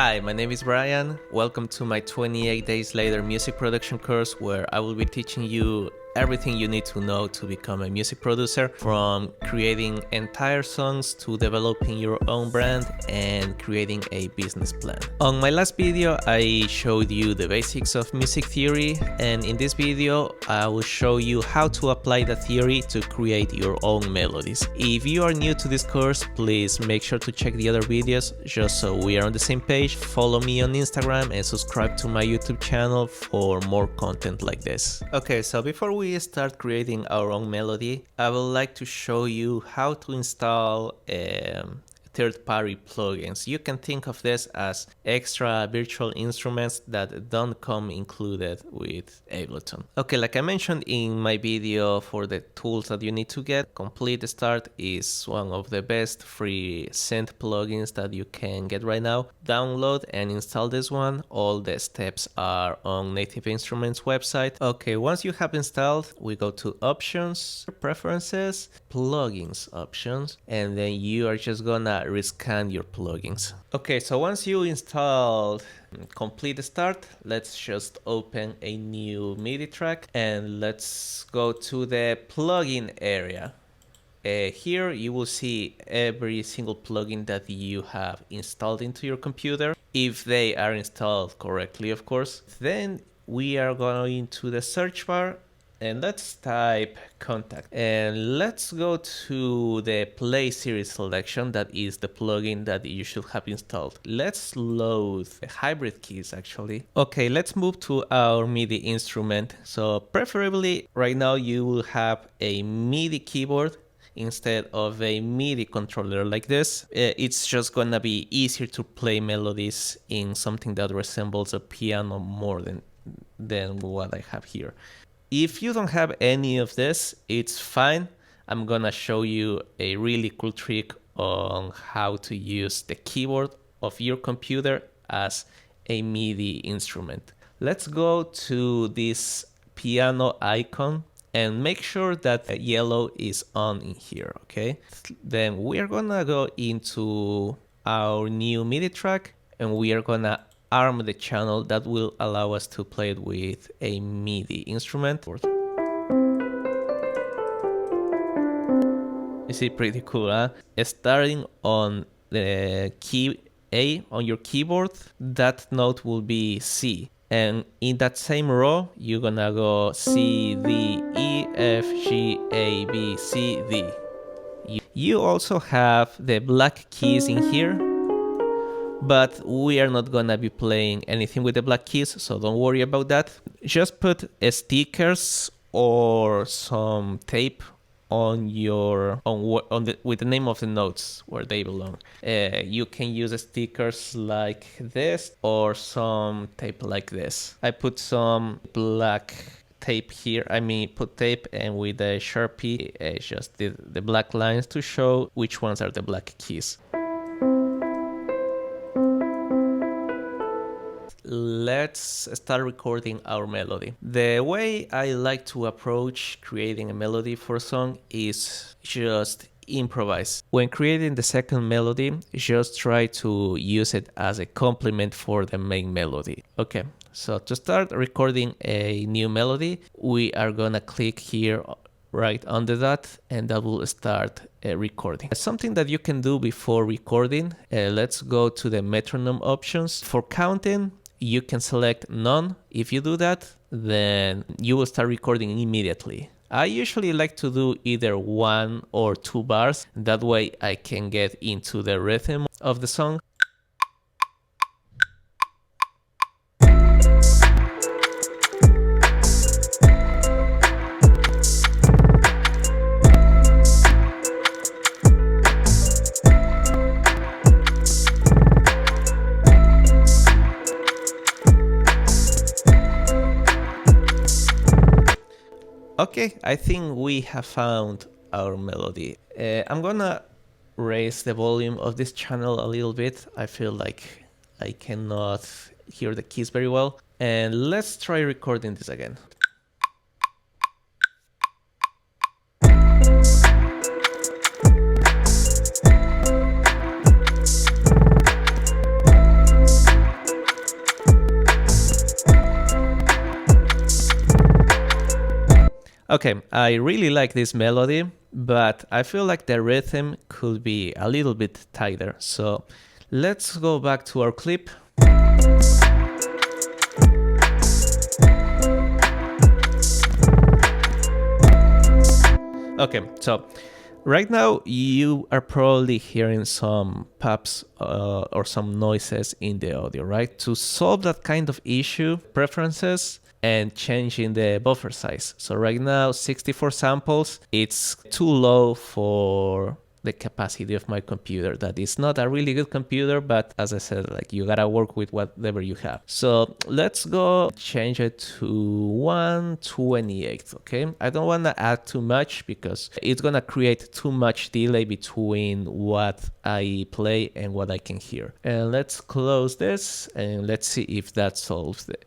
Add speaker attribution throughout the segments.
Speaker 1: Hi, my name is Brian. Welcome to my 28 Days Later music production course, where I will be teaching you everything you need to know to become a music producer, from creating entire songs to developing your own brand and creating a business plan. On my last video, I showed you the basics of music theory, and in this video, I will show you how to apply the theory to create your own melodies. If you are new to this course, please make sure to check the other videos just so we are on the same page. Follow me on Instagram and subscribe to my YouTube channel for more content like this. Okay, so before we start creating our own melody, I would like to show you how to install third-party plugins. You can think of this as extra virtual instruments that don't come included with Ableton. Okay, like I mentioned in my video for the tools that you need to get, Complete Start is one of the best free synth plugins that you can get right now. Download and install this one. All the steps are on Native Instruments website. Okay, once you have installed, we go to Options, Preferences, Plugins options, and then you are just gonna rescan your plugins. Okay, so once you installed Complete Start, let's just open a new MIDI track and let's go to the plugin area. Here you will see every single plugin that you have installed into your computer, if they are installed correctly, of course. Then we are going to the search bar and let's type Contact, and let's go to the Play Series selection. That is the plugin that you should have installed. Let's load the hybrid keys actually. Okay, let's move to our MIDI instrument. So preferably right now you will have a MIDI keyboard instead of a MIDI controller like this. It's just gonna be easier to play melodies in something that resembles a piano more than what I have here. If you don't have any of this, it's fine. I'm gonna show you a really cool trick on how to use the keyboard of your computer as a MIDI instrument. Let's go to this piano icon and make sure that yellow is on in here, okay? Then we are gonna go into our new MIDI track and we are gonna arm the channel that will allow us to play it with a MIDI instrument. Is it pretty cool, huh? Starting on the key A on your keyboard, that note will be C. And in that same row, you're gonna go C, D, E, F, G, A, B, C, D. You also have the black keys in here, but we are not gonna be playing anything with the black keys, so don't worry about that. Just put stickers or some tape on your with the name of the notes where they belong. You can use stickers like this or some tape like this. I put some black tape here. Put tape, and with a Sharpie just did the black lines to show which ones are the black keys. Let's start recording our melody. The way I like to approach creating a melody for a song is just improvise. When creating the second melody, just try to use it as a complement for the main melody. Okay, so to start recording a new melody, we are gonna click here right under that, and that will start recording. Something that you can do before recording, let's go to the metronome options. For counting, you can select none. If you do that, then you will start recording immediately. I usually like to do either 1 or 2 bars. That way I can get into the rhythm of the song. Okay, I think we have found our melody. I'm gonna raise the volume of this channel a little bit. I feel like I cannot hear the keys very well. And let's try recording this again. Okay, I really like this melody, but I feel like the rhythm could be a little bit tighter. So let's go back to our clip. Okay, so right now you are probably hearing some pops or some noises in the audio, right? To solve that kind of issue, preferences and changing the buffer size. So right now 64 samples, it's too low for the capacity of my computer. That is not a really good computer, but as I said, like you gotta work with whatever you have. So let's go change it to 1/28. Okay, I don't want to add too much because it's gonna create too much delay between what I play and what I can hear. And let's close this and let's see if that solves it.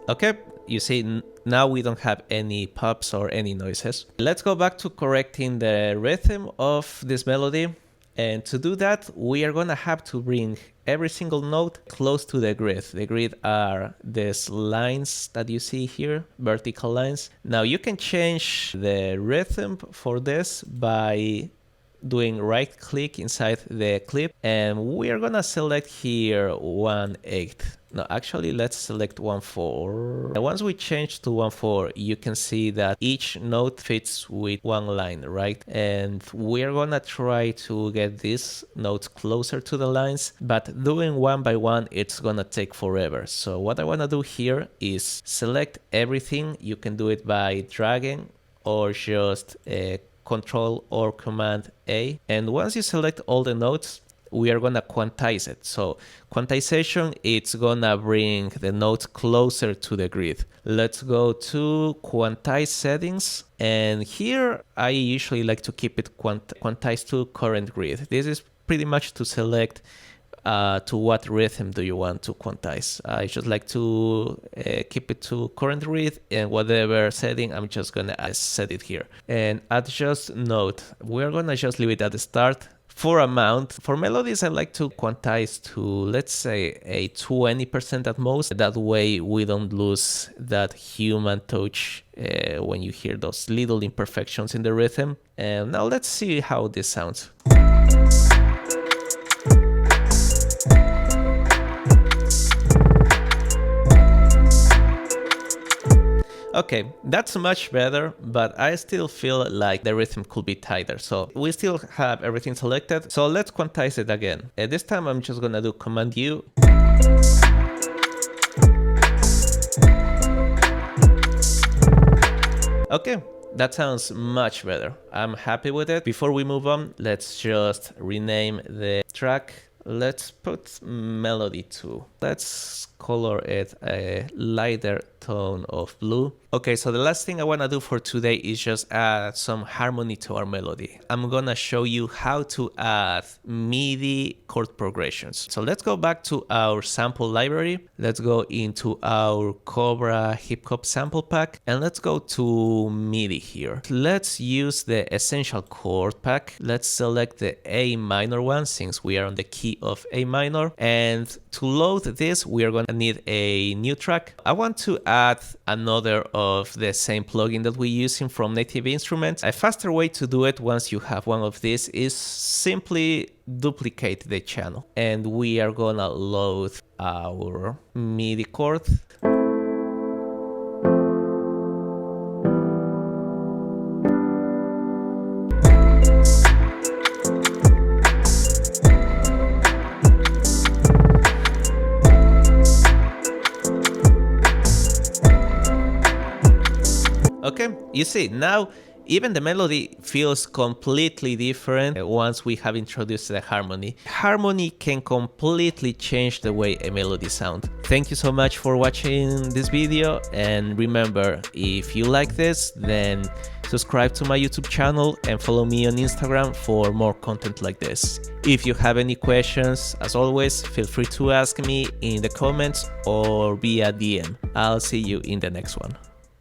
Speaker 1: Okay, you see now we don't have any pops or any noises. Let's go back to correcting the rhythm of this melody. And to do that, we are gonna have to bring every single note close to the grid. The grid are these lines that you see here, vertical lines. Now you can change the rhythm for this by doing right click inside the clip, and we are gonna select here 1/8. No, actually let's select 1/4. And once we change to 1/4, you can see that each note fits with one line, right? And we're gonna try to get these notes closer to the lines, but doing one by one, it's gonna take forever. So what I wanna do here is select everything. You can do it by dragging or just Control or Command A. And once you select all the notes, we are gonna quantize it. So quantization, it's gonna bring the notes closer to the grid. Let's go to quantize settings. And here I usually like to keep it quantized to current grid. This is pretty much to select to what rhythm do you want to quantize. I just like to keep it to current grid, and whatever setting, I'm just gonna set it here. And adjust note, we're gonna just leave it at the start. For amount, for melodies, I like to quantize to, let's say, a 20% at most. That way we don't lose that human touch when you hear those little imperfections in the rhythm. And now let's see how this sounds. Okay, that's much better, but I still feel like the rhythm could be tighter. So we still have everything selected. So let's quantize it again. This time I'm just gonna do Command U. Okay, that sounds much better. I'm happy with it. Before we move on, let's just rename the track. Let's put Melody 2. Let's color it a lighter tone of blue. Okay, so the last thing I want to do for today is just add some harmony to our melody. I'm gonna show you how to add MIDI chord progressions. So let's go back to our sample library. Let's go into our Cobra hip hop sample pack and let's go to MIDI here. Let's use the essential chord pack. Let's select the A minor one since we are on the key of A minor. And to load this, we are going to need a new track. I want to add another of the same plugin that we're using from Native Instruments. A faster way to do it once you have one of these is simply duplicate the channel. And we are gonna load our MIDI chord. Okay, you see, now even the melody feels completely different once we have introduced the harmony. Harmony can completely change the way a melody sounds. Thank you so much for watching this video, and remember, if you like this, then subscribe to my YouTube channel and follow me on Instagram for more content like this. If you have any questions, as always, feel free to ask me in the comments or via DM. I'll see you in the next one.